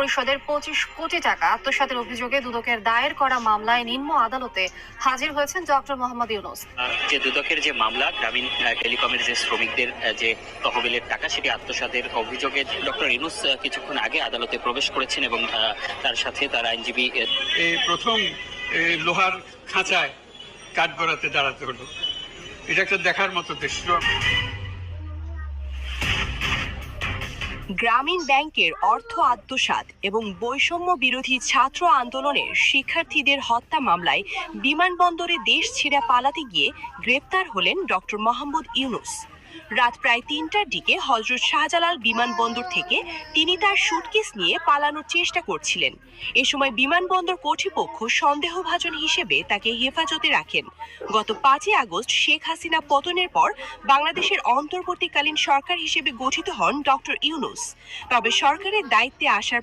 পরিষদের 25 কোটি টাকা আত্মসাতের অভিযোগে দুদকের দায়ের করা মামলায় নিম্ন আদালতে হাজির হয়েছেন ডক্টর মোহাম্মদ ইউনূস। যে দুদকের যে মামলা গ্রামীণ টেলিকমের যে শ্রমিকদের যে তহবিলের টাকা সেটি আত্মসাতের অভিযোগে ডক্টর ইউনূস কিছুক্ষণ আগে আদালতে প্রবেশ করেছেন এবং তার সাথে তার আইনজীবী এই প্রথম লোহার খাঁচায় কাঠ গড়াতে দাঁড়াতে হলো। এটা একটা দেখার মতো দৃশ্য। গ্রামীণ ব্যাংকের অর্থ আত্মসাৎ এবং বৈষম্য বিরোধী ছাত্র আন্দোলনের শিক্ষার্থীদের হত্যা মামলায় বিমানবন্দরে দেশ ছেড়ে পালাতে গিয়ে গ্রেপ্তার হলেন ডক্টর মোহাম্মদ ইউনূস। রাত প্রায় ৩টার দিকে হযরত শাহজালাল বিমানবন্দর থেকে তিনি তার সুটকেস নিয়ে পালানোর চেষ্টা করছিলেন। এ সময় বিমানবন্দর কর্তৃপক্ষ সন্দেহভাজন হিসেবে তাকে হেফাজতে রাখেন। গত ৫ই আগস্ট শেখ হাসিনা পতনের পর বাংলাদেশের অন্তর্বর্তীকালীন সরকার হিসেবে গঠিত হন ডক্টর ইউনূস। তবে সরকারের দায়িত্বে আসার